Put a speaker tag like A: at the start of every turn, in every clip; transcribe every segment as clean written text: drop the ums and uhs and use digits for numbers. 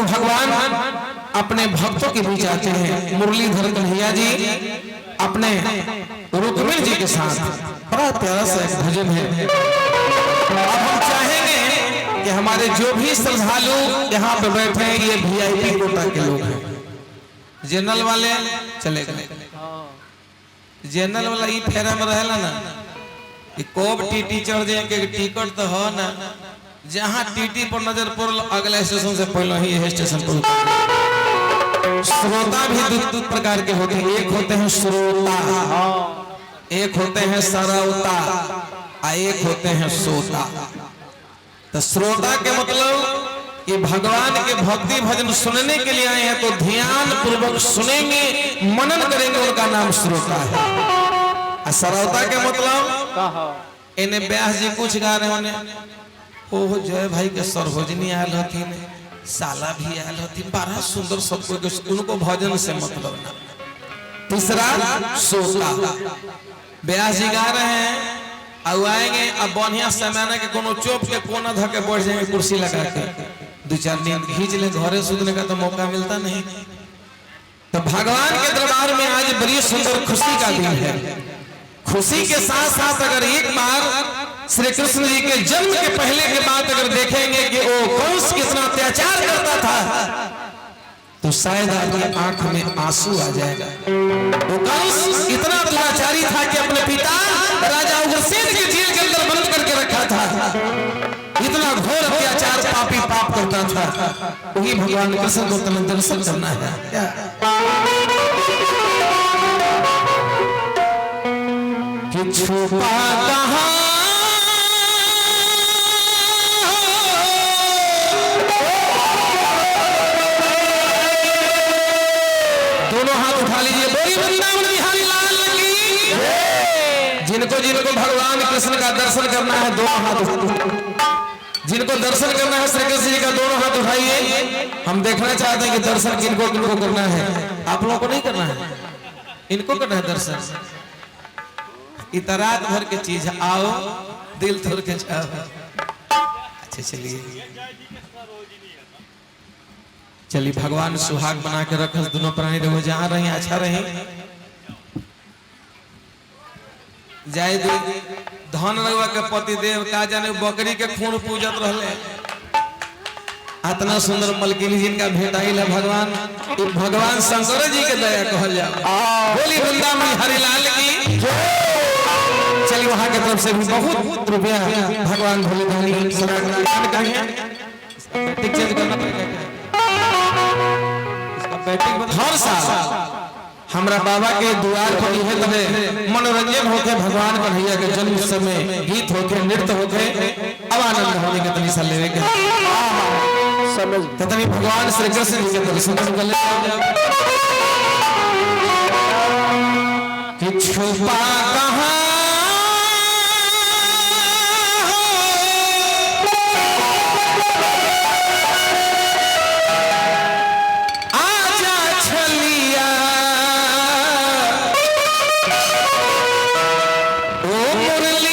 A: भगवान अपने भक्तों के बीच आते हैं। मुरलीधर कन्हैया जी अपने रुक्मिणी जी के साथ बड़ा प्यारा सा एक भजन है। अब हम चाहेंगे कि हमारे जो भी श्रद्धालु यहाँ पे बैठे हैं ये VIP कोटा के लोग हैं। जनरल वाले चले गए, जनरल वाला ये फेरा में रहेला ना कि कोब टीटी चढ़ जाए के टिकट तो हो ना, जहाँ टीटी पर नजर पड़ल अगला स्टेशन से पहले ही यह स्टेशन पर। श्रोता भी दो प्रकार के होते हैं, एक होते हैं श्रोता, एक होते हैं सरौता, एक होते हैं सोता। तो श्रोता के मतलब कि भगवान के भक्ति भजन सुनने के लिए आए हैं तो ध्यान पूर्वक सुनेंगे, मनन करेंगे, उनका नाम श्रोता है। और सरौता के मतलब इन्हें व्यास जी कुछ गा रहे होने, ओह जय भाई के सरभोजनी आयल हथिन, साला भी आयल हथिन, बड़ा सुंदर सबको, उनको भजन से मतलब ना। तीसरा सोता, व्यास जी गा रहे हैं अब आएंगे, अब बढ़िया समय के कोनो चौप के कोना धके बैठ जाएंगे कुर्सी लगा के, दो चार नींद खींच ले, घरे सुतने का तो मौका मिलता नहीं। तो भगवान के दरबार में आज बड़ी सुंदर खुशी का दिन है। खुशी के साथ साथ अगर एक बार श्री कृष्ण जी के जन्म के पहले के बात अगर देखेंगे कि वो कंस कितना अत्याचार करता था तो शायद आपकी आंख में आंसू आ जाएगा। वो कंस इतना अत्याचारी था कि अपने पिता राजा उग्रसेन के जेल के अंदर बंद करके रखा था। इतना घोर अत्याचार पापी पाप करता था। वही भगवान कृष्ण को तुम्हें दर्शन करना है। कि छुपा कहां दोनों हाथ उठा लीजिए, बोली वृंदावन बिहारी लाल की। जिनको जिनको भगवान कृष्ण का दर्शन करना है दोनों हाथ उठाइए। जिनको दर्शन करना है श्री कृष्ण जी का दोनों हाथ उठाइए। हम देखना चाहते हैं कि दर्शन किनको किनको करना है। आप लोगों को नहीं करना है, इनको करना है दर्शन। इतरात भर के चीज, आओ दिल थोड़ के जाओ। अच्छा चलिए भगवान सुहाग बना के रखस, दोनों प्राणी रहो जहां रहे अच्छा रहे। जय धन रहुआ के पति देव का जाने बकरी के खून पूजत रहले, इतना सुंदर मलकिनी जिनका भेटाइल है भगवान, भगवान शंकर जी के दया कहल जाओ। बोली वृंदावन हरिलाल की। चलिए वहां की तरफ से भी बहुत रुपया भगवान भोले हर साल हमरा बाबा के द्वार पर यह तने मनोरंजन होके भगवान कन्हैया के जन्म समय गीत होके नृत्य होके अब आनंद होने के तनी सा लेवे के समझ तनी भगवान श्री कृष्ण जी के दर्शन कर ले। कि छुपा कहां
B: Oh,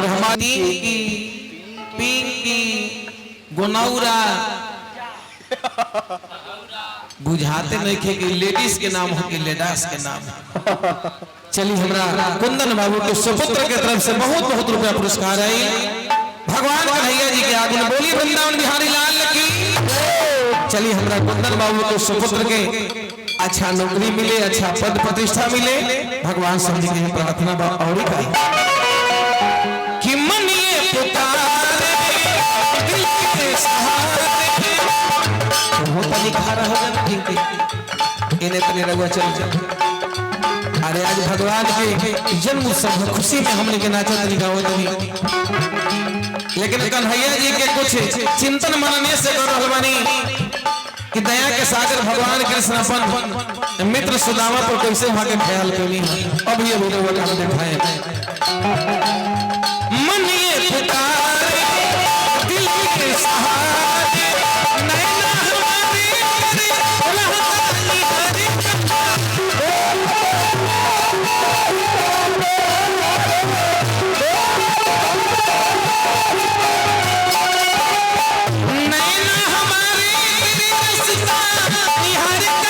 A: और हमारी पिंकी गुनौरा बुझाते नहीं थे कि लेडीज के नाम हो कि लेडास के नाम। चलिए हमरा कुंदन बाबू के सुपुत्र के तरफ से बहुत बहुत रुपया पुरस्कार है। भगवान कन्हैया जी के आगे बोली वृंदावन बिहारी लाल की। चलिए हमरा कुंदन बाबू के सुपुत्र के अच्छा नौकरी मिले, अच्छा पद प्रतिष्ठा मिले, भगवान से हमने प्रार्थना और कि मन ये पुकारे दिल के सहारे होता लिखा रहा इन्हें तने रघुआ चल। अरे आज भगवान के जन्म उत्सव खुशी में हमने के नाचा गाओ तनी, लेकिन कन्हैया जी के कुछ चिंतन मनने से कर रहल बानी कि दया के सागर भगवान कृष्ण अपन मित्र सुदामा पर कैसे वहां के ख्याल कैली। अब ये वीडियो का हम दिखाएं। मन ये पुकारे दिल के सहारे नैना हमारी हरी हरी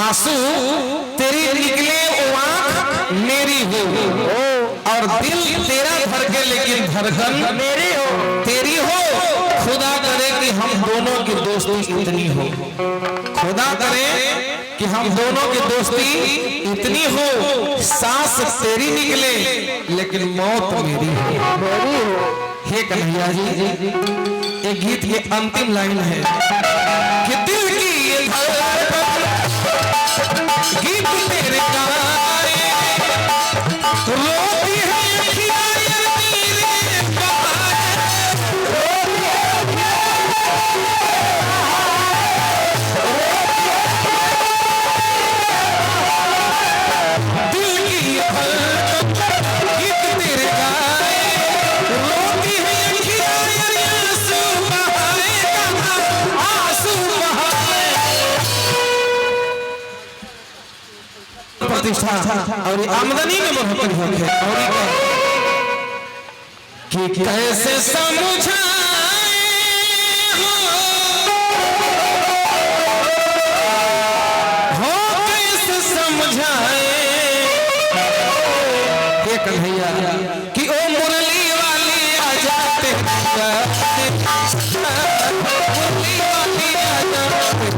A: आंसू तेरी निकले आँख मेरी हो और दिल तेरा धड़के लेकिन धड़कन मेरी हो तेरी हो। खुदा करे कि हम दोनों की दोस्ती इतनी हो, खुदा करे कि हम दोनों की दोस्ती इतनी हो। सांस तेरी निकले लेकिन मौत मेरी हो। हे कन्हैया जी, एक गीत के अंतिम लाइन है कि दिल की ये गीत तेरे गाए रोती है अखियाँ मेरे दिल की गीत तेरे गाए रोती है अखियाँ आंसू बहाए प्रतिष्ठा और आमदनी में बढ़ोतरी होती है। और कि कैसे समझाए हो कैसे समझाए ये कन्हैया कि ओ मुरली वाली आ जाते मुरली वाली आ जाते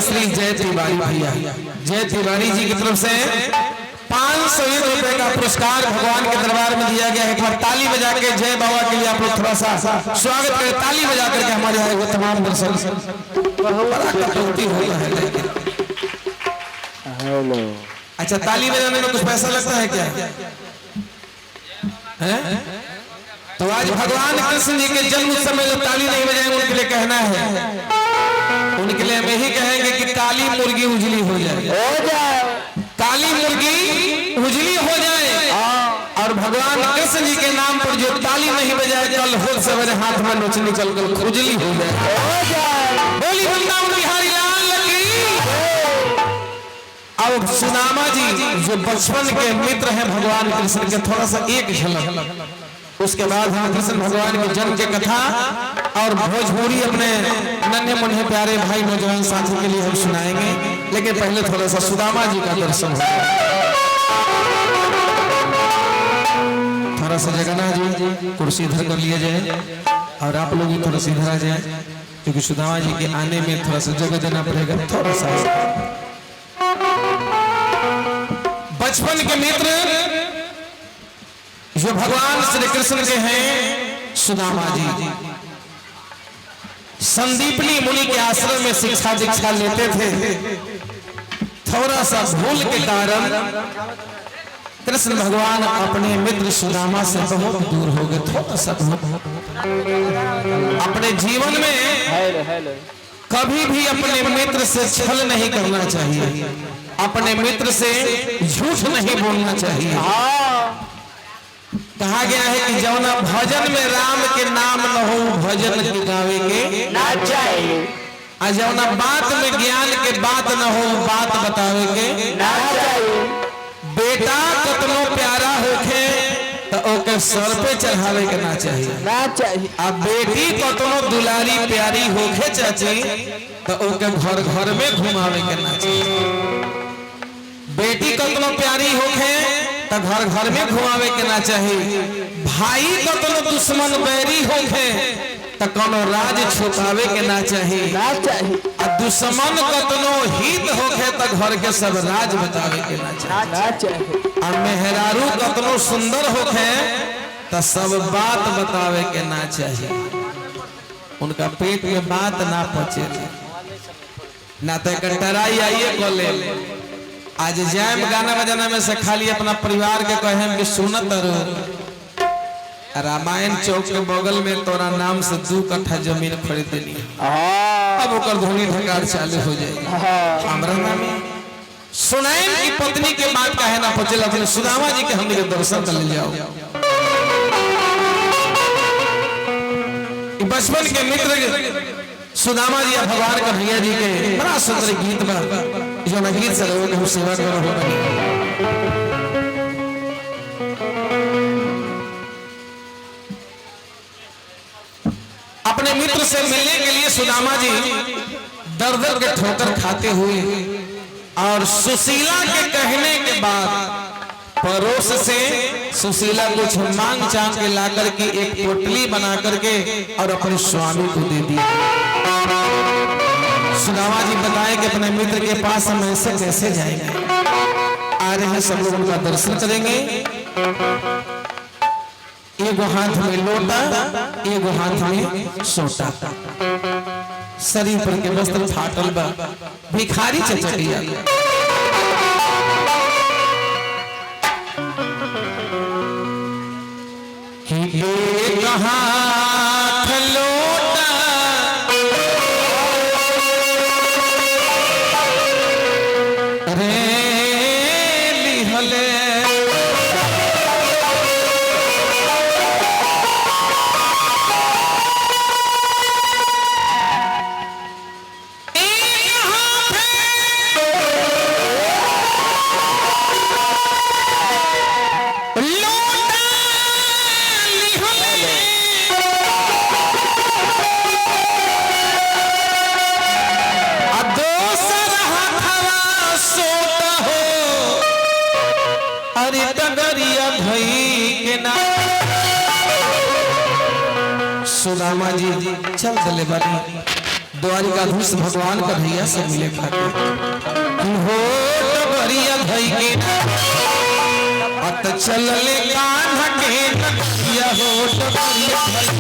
A: श्री जय तिवारी भैया, जय तिवारी जी की तरफ से 500 रुपए का पुरस्कार भगवान के दरबार में दिया गया है। एक बार ताली बजा के जय बाबा के लिए आप लोग थोड़ा सा स्वागत करें, ताली बजा करके हमारे यहाँ वो तमाम दर्शक हेलो। अच्छा, ताली बजाने में कुछ पैसा लगता है क्या है? तो आज भगवान कृष्ण जी के जन्म उत्सव में जो ताली नहीं बजाएंगे उनके लिए कहना है, उनके लिए हम यही कहेंगे कि काली मुर्गी उजली हो जाए, काली मुर्गी उजली हो जाए। और भगवान कृष्ण जी के नाम पर जो ताली नहीं बजाए कल हो सवेरे हाथ में नोचनी चल कर खुजली हो जाए। बोली वृंदावन बिहारी लाल की। अब सुदामा जी जो बचपन के मित्र हैं भगवान कृष्ण के, थोड़ा सा एक झलक, उसके बाद हम कृष्ण भगवान के जन्म की कथा और भोजपुरी अपने नन्हे मुन्ने प्यारे भाई नौजवान साथी के लिए हम सुनाएंगे, लेकिन पहले थोड़ा सा सुदामा जी का दर्शन हो। थोड़ा सा जगन्नाथ जी कुर्सी इधर कर लिया जाए और आप लोग भी थोड़ा सा इधर आ जाए, क्योंकि सुदामा जी के आने में थोड़ा सा जगह देना पड़ेगा। थोड़ा सा बचपन के मित्र जो भगवान श्री कृष्ण के हैं सुदामा जी, संदीपनी मुनि के आश्रम में शिक्षा दीक्षा लेते थे। थोड़ा सा भूल के कारण कृष्ण भगवान अपने मित्र सुदामा से बहुत दूर हो गए। थोड़ा सा अपने जीवन में कभी भी अपने मित्र से छल नहीं करना चाहिए, अपने मित्र से झूठ नहीं बोलना चाहिए। कहा गया है कि जौना भजन में राम के नाम न हो भजन के गावे के ना चाहिए, और जौना बात में ज्ञान के बात न हो बात बतावे के ना चाहिए। बेटा कतनो प्यारा होखे तो ओके सर पे चढ़ावे के ना चाहिए। अब बेटी कतनो दुलारी प्यारी होखे चाची तो ओके घर घर में घुमावे के ना चाहिए। बेटी कतनो प्यारी होखे तो घर घर में घुमावे के ना चाहिए। भाई कतनो दुश्मन बैरी होखे तो कोनो राज छुपावे के ना चाहिए। और दुश्मन कतनो हित होखे तो घर के सब राज बतावे के ना चाहिए। और मेहरारू कतनो सुंदर होखे तो सब बात बतावे के ना चाहिए। उनका पेट में बात ना पचे ना तो कंटराई आइए कोले। आज जैम गाना बजाना में से खाली अपना परिवार के कहे कि सुनत रहो, रामायण चौक के बगल में तोरा नाम से 2 कट्ठा जमीन खरीद देनी, अब ओकर धोनी ढकार चालू हो जाएगी। हमरा नाम सुनाए की पत्नी के बात काहे ना पचल, अपने सुदामा जी के हमने के दर्शन कर ले जाओ। बचपन के मित्र सुदामा जी भगवान का भैया जी के बड़ा सुंदर गीत बा जो ना गीत से लोग हम सेवा कर रहे हैं। अपने मित्र से मिलने के लिए सुदामा जी दर दर के ठोकर खाते हुए और सुशीला के कहने के बाद पड़ोस से सुशीला कुछ मांग चांग के ला करके एक पोटली बना करके और अपने स्वामी को दे दिया। सुदामा जी बताए कि अपने मित्र के पास हम ऐसे कैसे जाएंगे, आ रहे हैं सब लोग उनका दर्शन करेंगे। एगो हाथ में लोटा, एगो हाथ में सोटा, शरीर पर के वस्त्र फाटल बा, भिखारी चचटिया। एक हाथ लोटा रे लिहले, ब्रह्मा जी चल दले बानी द्वारिकाधीश भगवान का भैया से मिले खाते हो डबरिया धई के अत चल ले कान्हा के नदिया हो डबरिया धई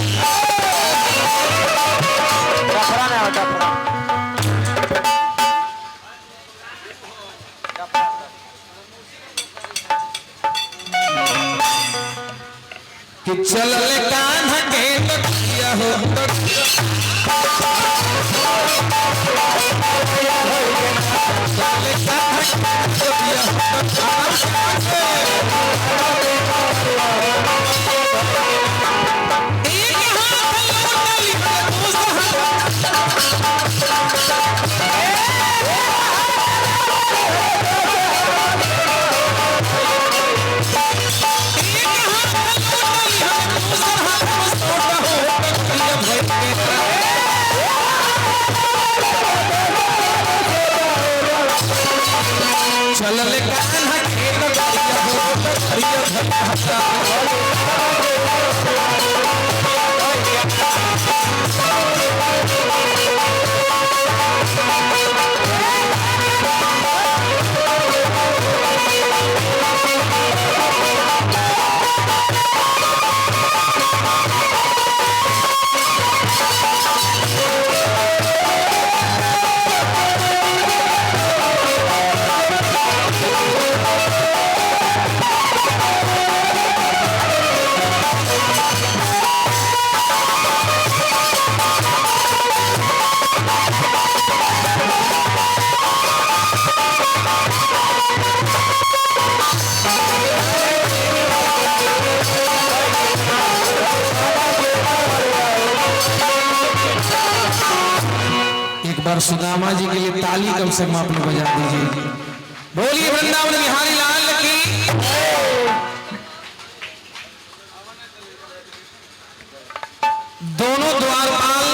A: कि चल ले कान्हा के नदिया हो चल ले कान्हा के नदिया हो सुदामा जी के लिए ताली कम से कम आप लोग बजा दीजिए। बोलिए वृंदावन बिहारी लाल की। दोनों द्वारपाल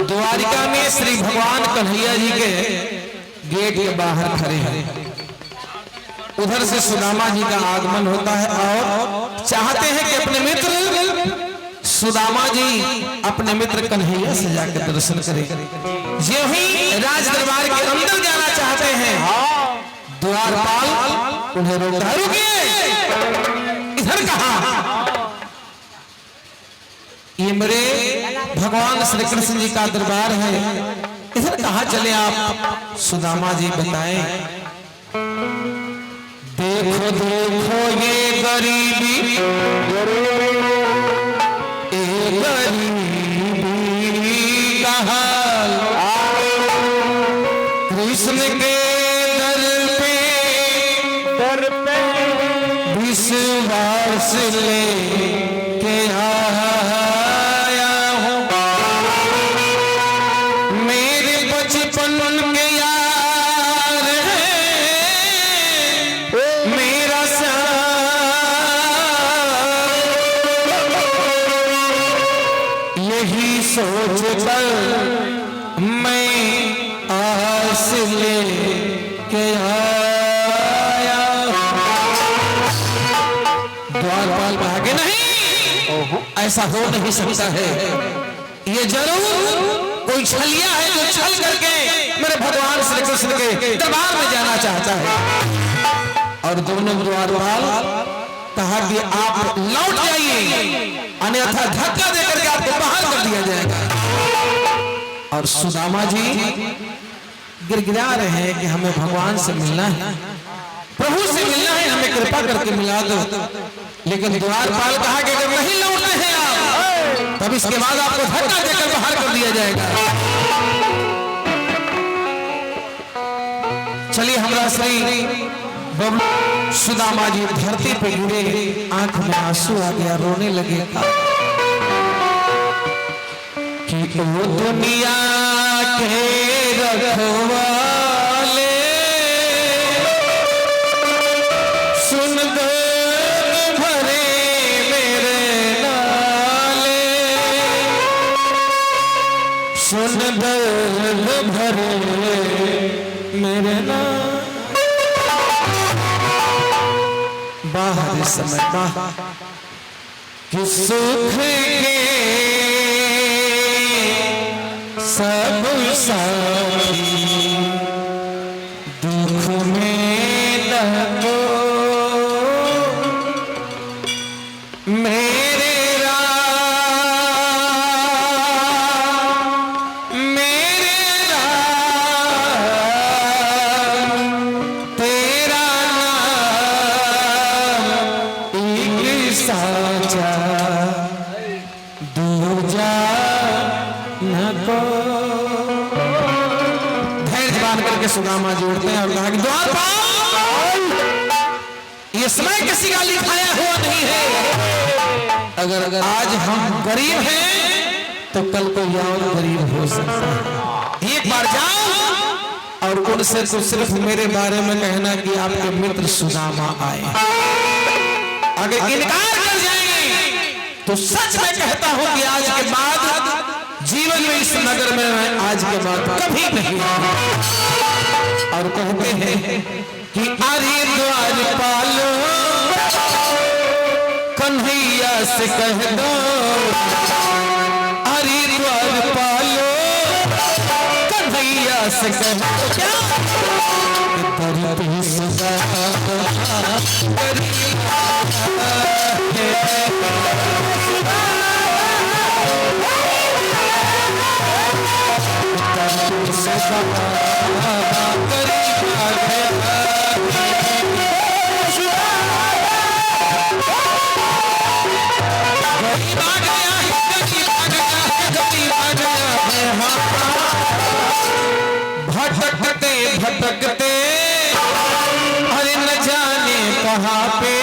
A: द्वारिका में श्री भगवान कन्हैया जी के गेट के बाहर खड़े हैं। उधर से सुदामा जी का आगमन होता है और चाहते हैं कि अपने मित्र सुदामा जी अपने मित्र कन्हैया से जाकर दर्शन करें। जो ही राज दरबार के अंदर जाना चाहते हैं द्वारपाल उन्हें रोकता है, रुकिए, इधर कहां? ये मेरे भगवान श्री कृष्ण जी का दरबार है, इधर कहां चले आप? सुदामा जी बताएं, देखो देखो ये गरीबी का हाल, कृष्ण के दर पे विश्वास ले के आया हूँ। मेरे बचपन के यार मेरा यही सोच कर मैं आस ले के आया। द्वारपाल भागे नहीं, ऐसा हो नहीं सकता है। ये जरूर कोई छलिया है जो छल करके मेरे भगवान श्री कृष्ण के दरबार में जाना चाहता है। और दोनों द्वारपाल कहा कि आप लौट जाइए, अन्यथा धक्का देकर के आपको बाहर कर दिया जाएगा। और सुदामा जी गिड़गिड़ा रहे हैं कि हमें भगवान से मिलना है, प्रभु से मिलना है, हमें कृपा करके मिला दो। लेकिन द्वारपाल कहा कि अगर नहीं लौटते हैं आप, तब इसके बाद आपको धक्का देकर बाहर कर दिया जाएगा। चलिए हमारा श्री सुदामा जी धरती पे गिरे, आंख में आंसू आ गया, रोने लगे कि वो दुनिया के रखवाले सुन दर्द भरे मेरे नाले, सुन दर्द भरे मेरे नाले। बाहर समय कि सुख के सब साथी दुख में लगो मेरे राम मेरे राम तेरा नाम एक साचा दूजा न को। धैर्य बांध करके सुदामा जोड़ते हैं और कहा कि द्वारपाल ये समय किसी का लिखाया हुआ नहीं है। अगर आज हम गरीब हैं तो कल को और गरीब हो सकता है। एक बार जाओ और उनसे तो सिर्फ मेरे बारे में कहना कि आपके मित्र सुदामा आए। अगर इनकार कर जाएंगे तो सच में कहता हूं कि आज के बाद जीवन में इस नगर में मैं आज के बाद कभी नहीं आऊंगा। और कहते हैं कि अरे द्वारपालो कन्हैया से कह दो अरे द्वारपालो कन्हैया से कह दो क्या भटकते भटकते अरे न जाने कहाँ पे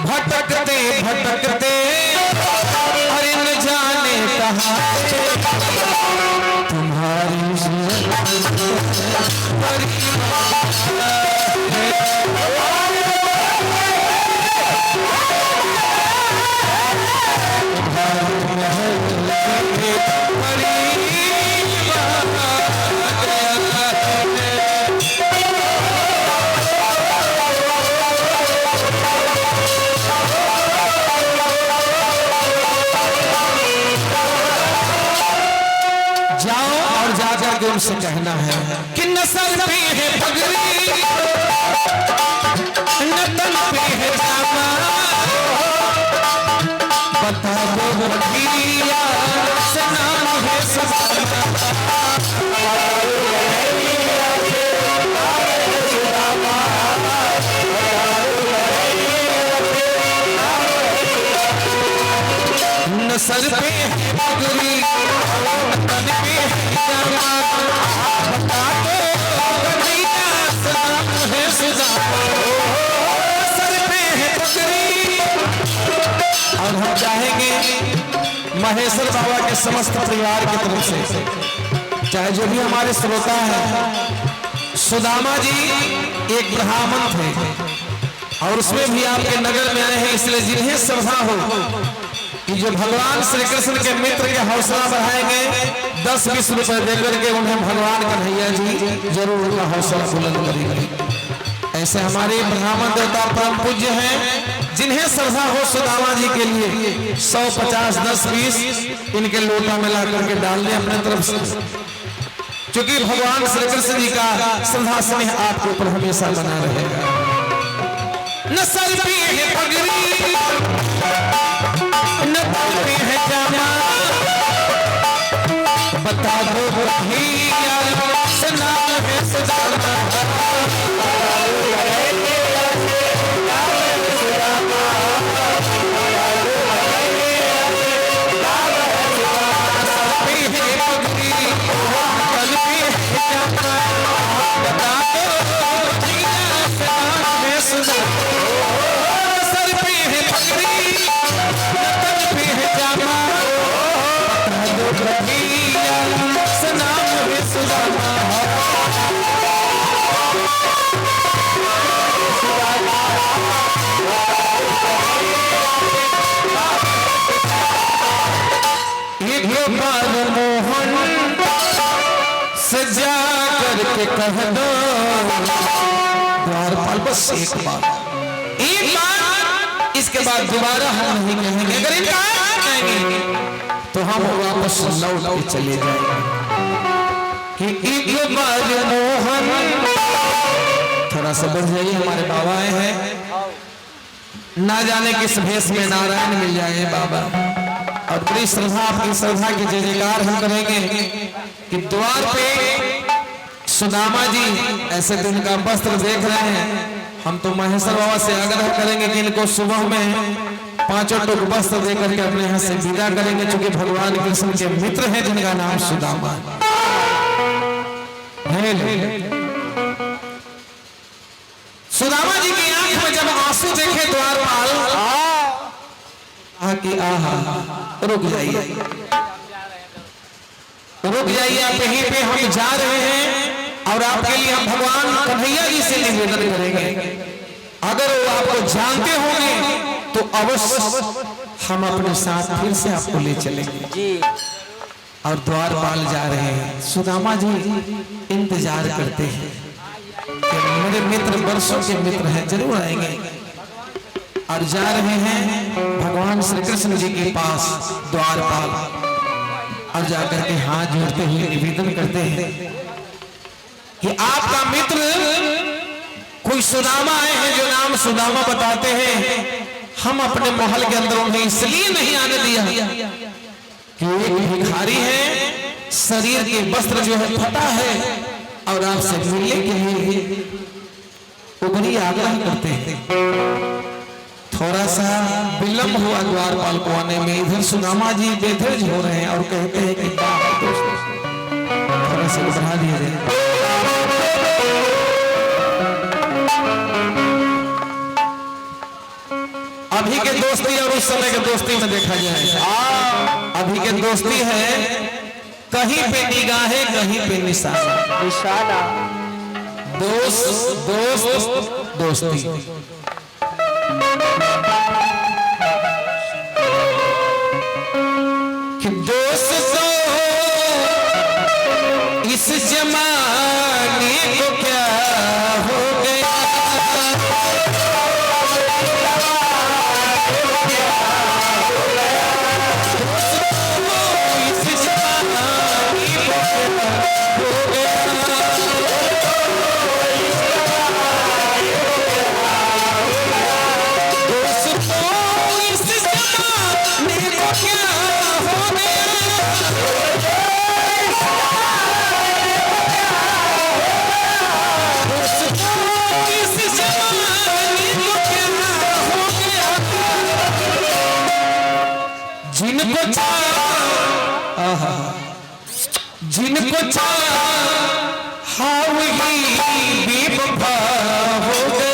A: भटकते भटकते अरे न जाने कहाँ पे तुम्हारी उनसे कहना है कि नस्ल पे है पगड़ी न तन पे है जामा बता दो भैया से नाम है सुदामा नस्ल पे है पगड़ी तन पे है जामा और हम चाहेंगे महेश्वर बाबा के समस्त परिवार की तरफ से चाहे जो भी हमारे श्रोता हैं सुदामा जी एक ब्राह्मण थे और उसमें भी आपके नगर में आए हैं इसलिए जिन्हें श्रद्धा हो कि जो भगवान श्री कृष्ण के मित्र के हौसला बढ़ाएंगे 10-20 रुपए देकर के उन्हें भगवान कन्हैया जी जरूर उनका हौसला बुलंद करेंगे। ऐसे हमारे ब्राह्मण देवता परम पूज्य हैं जिन्हें श्रद्धा हो सुदामा जी के लिए 100, 50, 10, 20 इनके लोटा में ला करके डाल दें अपने तरफ से क्योंकि भगवान श्री कृष्ण जी का श्रद्धा स्नेह आपके ऊपर हमेशा बना रहेगा। नस्ल पे है पगड़ी न तन पे है जामा बता दो भैया से नाम है सुदामा सजा करके कह दो द्वारपाल बस एक बार इसके बाद दोबारा हम नहीं कहेंगे। अगर इनकार कहेंगे तो हम वापस लौट के चले जाएंगे कि एक बार मोहन। थोड़ा सा बढ़ जाइए, हमारे बाबा आए हैं, ना जाने किस भेष में नारायण मिल जाए बाबा। और बड़ी श्रद्धा, आपकी श्रद्धा की जय जयकार हम करेंगे कि द्वार पे सुदामा जी ऐसे दिन का वस्त्र देख रहे हैं। हम तो महेश्वर बाबा से आग्रह करेंगे कि इनको सुबह में 5 टुक वस्त्र देकर के अपने यहाँ से विदा करेंगे, क्योंकि भगवान कृष्ण के मित्र हैं जिनका नाम सुदामा है। सुदामा जी की आंख में जब आंसू देखे द्वारपाल, कि आहा रुक जाइए, रुक जाइए, आप यहीं पे हम जा रहे हैं और आपके लिए हम भगवान कन्हैया जी से निवेदन करेंगे। अगर वो आपको जानते होंगे तो अवश्य हम अपने साथ फिर से आपको ले चलेंगे। और द्वारपाल जा रहे हैं, सुदामा जी इंतजार करते हैं कि मेरे मित्र वर्षों के मित्र हैं, जरूर आएंगे। और जा रहे हैं भगवान श्री कृष्ण जी के पास द्वारपाल, और जाकर के हाथ जोड़ते हुए निवेदन करते हैं कि आपका मित्र कोई सुदामा आए हैं जो नाम सुदामा बताते हैं। हम अपने महल के अंदर उन्हें इसलिए नहीं आने दिया कि एक भिखारी है, शरीर के वस्त्र जो है फटा है, और आपसे मिलने के लिए उगरी आग्रह करते हैं। थोड़ा सा विलंब हुआ द्वारपाल को आने में। इधर सुदामा जी बेधर्ज हो रहे हैं और कहते हैं कि थोड़ा सा बढ़ा दिया जाए। अभी के दोस्ती और उस समय के दोस्ती में देखा जाए, अभी के दोस्ती है कहीं पे निगाहें कहीं पे निशाना, दोस्त दोस्त दोस्ती। कि दोस्तों इस जमाने को क्या हो गया, इस जमाने को क्या हो गया। जिनको चाहा वही बेवफा हो गया।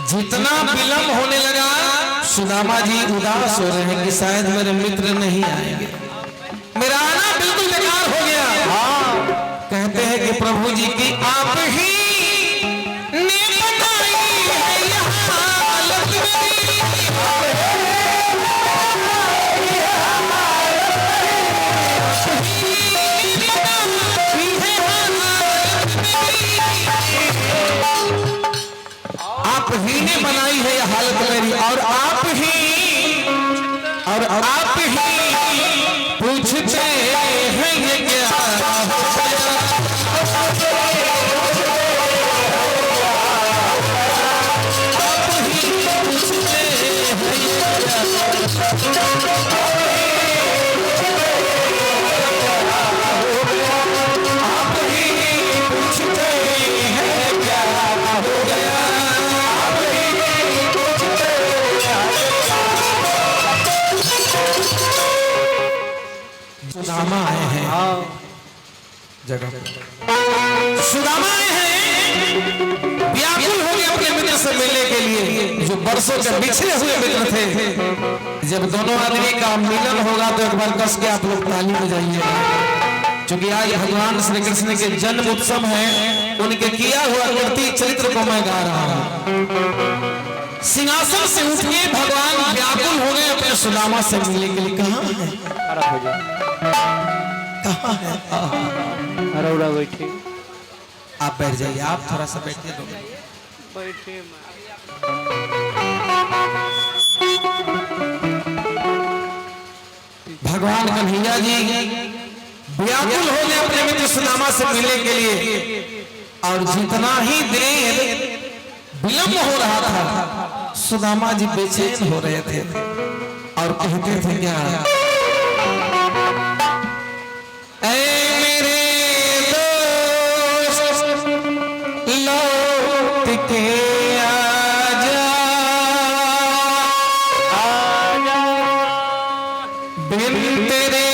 A: जितना विलंब होने लगा, सुदामा जी उदास हो रहे हैं कि शायद मेरे मित्र नहीं आएंगे, मेरा आना बिल्कुल बेकार हो गया। कहते हैं कि प्रभु जी की आप ही ने बनाई है यह हालत मेरी, आप ही ने बनाई है यह हालत और आप ही पूछते हैं ये क्या सुदामा आए हैं जगह सुदामा आए हैं व्याकुल हो गए अपने मित्र से मिलने के लिए जो बरसों से बिछड़े हुए मित्र थे। जब दोनों आदमी का मिलन होगा तो एक बार कस के आप लोग ताली बजाइए, क्योंकि आज भगवान श्री कृष्ण के जन्म उत्सव है, उनके किया हुआ कृति चरित्र को मैं गा रहा हूँ। सिंहासन से उठ के भगवान व्याकुल हो गए अपने सुदामा से मिलने के लिए। कहाँ है कहाँ है?
B: अरे उड़ा बैठे,
A: आप बैठ जाइए, आप थोड़ा सा बैठिए दो
B: बैठे
A: भगवान कन्हैया जी व्याकुल हो गए अपने मित्र सुदामा से मिलने के लिए, और जितना ही देर विलंब हो रहा था सुदामा जी बेचैन हो रहे थे और कहते थे क्या, मेरे दोस्त लौट के आजा, बिन तेरे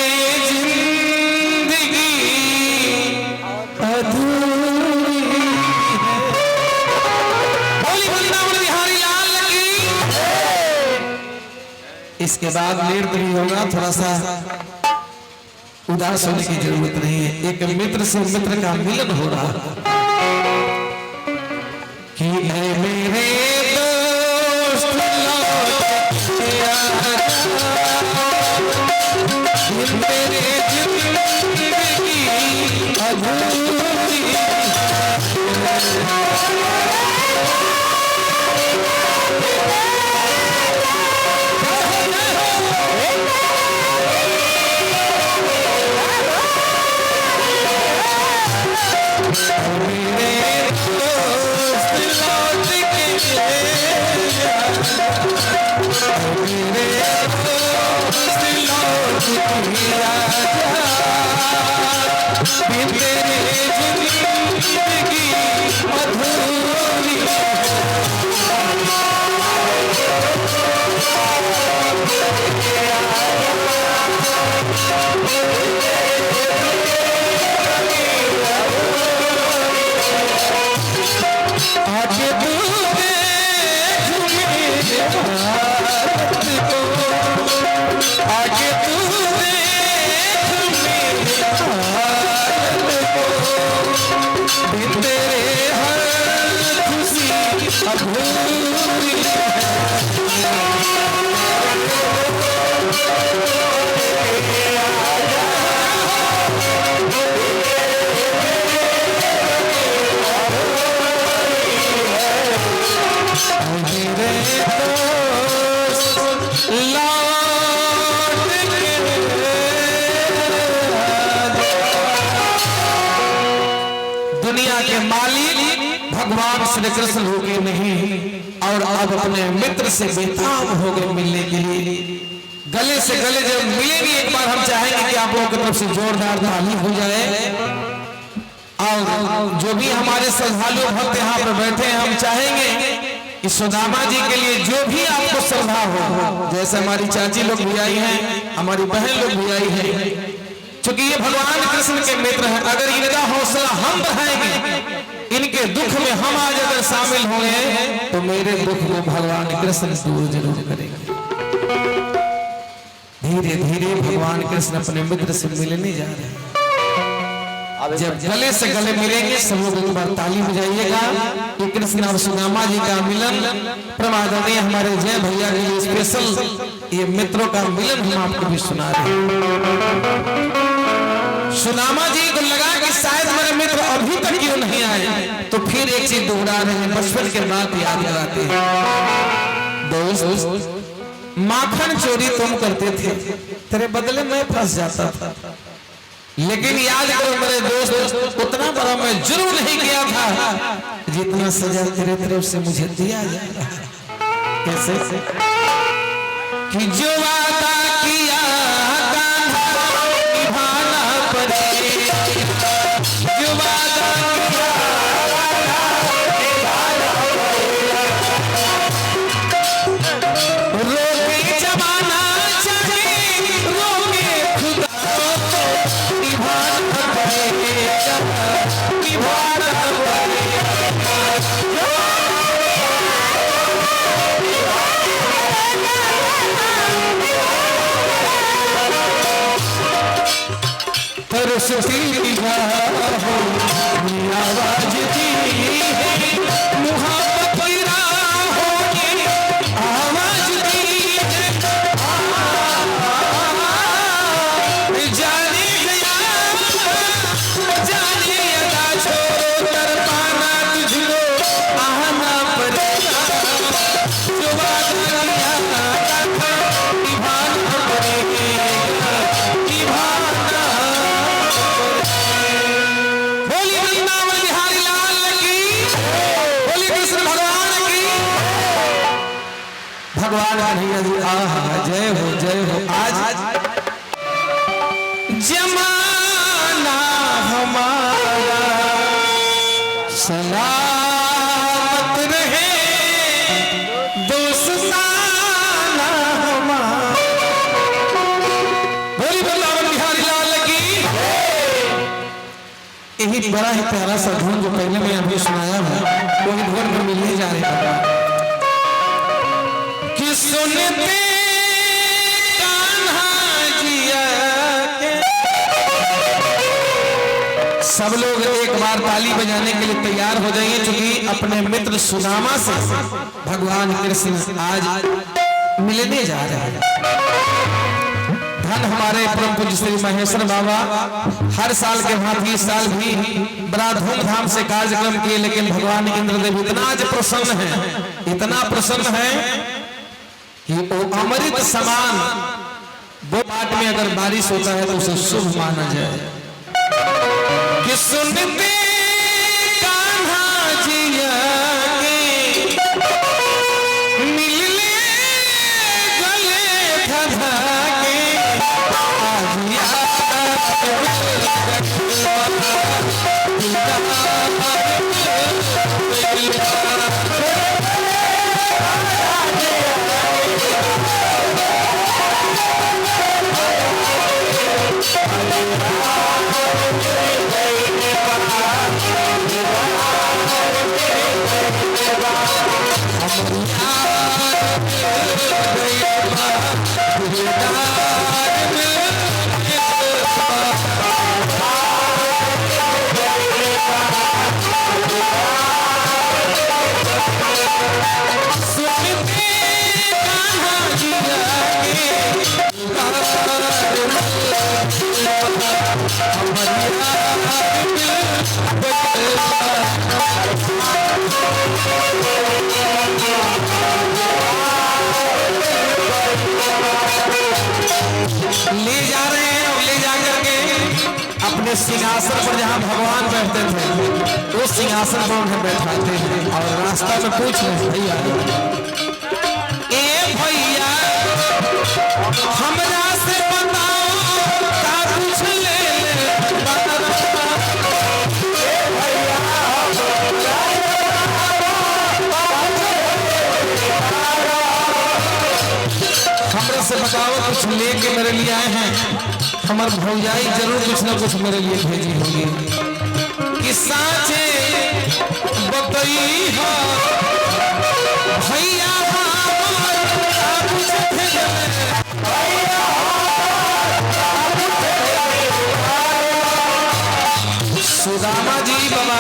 A: जिंदगी अधूरी है। बोली बोली नाम बिहारी लाल की। इसके बाद नृत्य भी होगा, थोड़ा सा उदास होने की जरूरत नहीं है। एक मित्र से मित्र का मिलन हो रहा कि है मेरे दोस्त लौट के आजा, मेरे जिंदगी अधूरी भगवान श्री कृष्ण हो गए नहीं, और अब अपने मित्र से बेताब हो गए मिलने के लिए। गले से गले जब मिलेंगे एक बार, हम चाहेंगे कि आप लोगों की तरफ से जोरदार ताली हो जाए। और जो भी हमारे श्रद्धालु भक्त यहाँ पर बैठे हैं, हम चाहेंगे कि सुदामा जी के लिए जो भी आपको श्रद्धा हो, जैसे हमारी चाची लोग भी आई हैं, हमारी बहन लोग भी आई हैं, क्योंकि ये भगवान कृष्ण के मित्र हैं। अगर इनका हौसला हम बढ़ाएंगे, इनके दुख में हम आज अगर शामिल होंगे, तो मेरे दुख को भगवान कृष्ण दूर जरूर करेंगे। धीरे धीरे भगवान कृष्ण अपने मित्र से मिलने जा रहे हैं। जब गले से गले मिलेंगे, सब लोग एक बार ताली बजाइएगा। ये कृष्ण और सुदामा जी का मिलन, प्रमादरणीय हमारे जय भैया के लिए स्पेशल ये मित्रों का मिलन हम आपको भी सुना रहे हैं। सुदामा जी को लगा कि शायद मेरे मित्र अभी तक क्यों नहीं आए, तो फिर एक चीज दोहरा रहे हैं, बचपन के बात याद कराते हैं। दोस्त माखन चोरी तुम करते थे, तेरे बदले मैं फंस जाता था। लेकिन याद करो मेरे दोस्त, उतना बड़ा मैं जुर्म नहीं किया था जितना सजा तेरे तरफ से मुझे दिया जा रहा है। कैसे कि जो वादा किया निभाना पड़ेगा, जो वादा रोके जमाना चाहे रोके खुदा को निभाना पड़ेगा, निभाना तरसती निगाहों में आवाज दी है, मुहब्बत की राहों में आवाज दी है। जाने गया जाने अदा छोड़ो कर पाना तुझको आना पड़ेगा, जो वादा किया था निभाना पड़ेगा, निभाना। बोली वृंदावन बिहारी लाल की, बोली कृष्ण भगवान की। भगवान कन्हैया जी आहा जय हो जय हो। आज जमाना हमारा सलामत रहे, दोस्ताना हमारा। बोली वृंदावन बिहारी लाल की। यही बड़ा ही प्यारा सा धुन जो पहले मैं अभी सुनाया है, वो धुन में मिलने जा रहे हैं कि सुनते कान्हा जिया के। सब लोग एक बार ताली बजाने के लिए तैयार हो जाइए, क्योंकि अपने मित्र सुदामा से भगवान कृष्ण आज मिलने जा रहे हैं। धन हमारे परम पूज्य श्री महेश्वर बाबा हर साल के भांति इस साल भी बड़ा धूमधाम से कार्यक्रम किए, लेकिन भगवान इंद्रदेव इतना आज प्रसन्न है, इतना प्रसन्न है कि वो अमृत समान वो पाठ में अगर बारिश होता है तो उसे शुभ माना जाए। कि सुनते कान्हा जिया के मिलने गले धधा के ले जा रहे हैं और ले जाकर के अपने सिंहासन पर जहां भगवान बैठते थे उस सिंहासन पर उन्हें बैठाते हैं और रास्ता में पूछ रहे हैं, भैया ए भैया हमरा से बताओ का कुछ ले हमरा से बताओ कुछ लेके मेरे लिए आए हैं। हमारे भौजाई जरूर कुछ ना कुछ मेरे लिए भेजी होगी। कि साचे बतई हो भैया सुदामा जी बाबा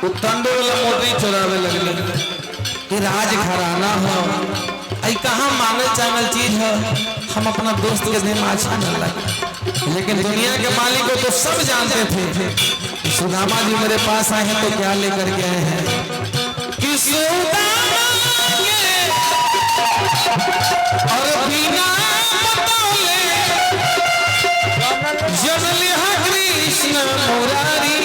A: उत्तंडो वाला मोटरी चुरावे लगले कि राज घराना हो आई कहाँ मांगल चावल चीज है, हम अपना दोस्त के देह में अच्छा न लगे। लेकिन दुनिया के मालिक को तो सब जानते थे। सुदामा जी मेरे पास आए हैं तो क्या लेकर के आए हैं कि सुदामा और बिना बतौले जनली है कृष्ण मुरारी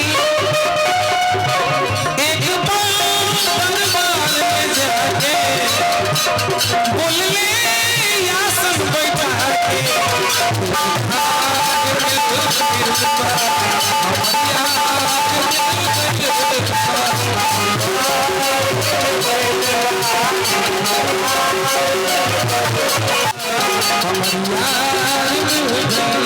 A: एक बार दरबार में जाके बोल ले आसन बैठा के हमारी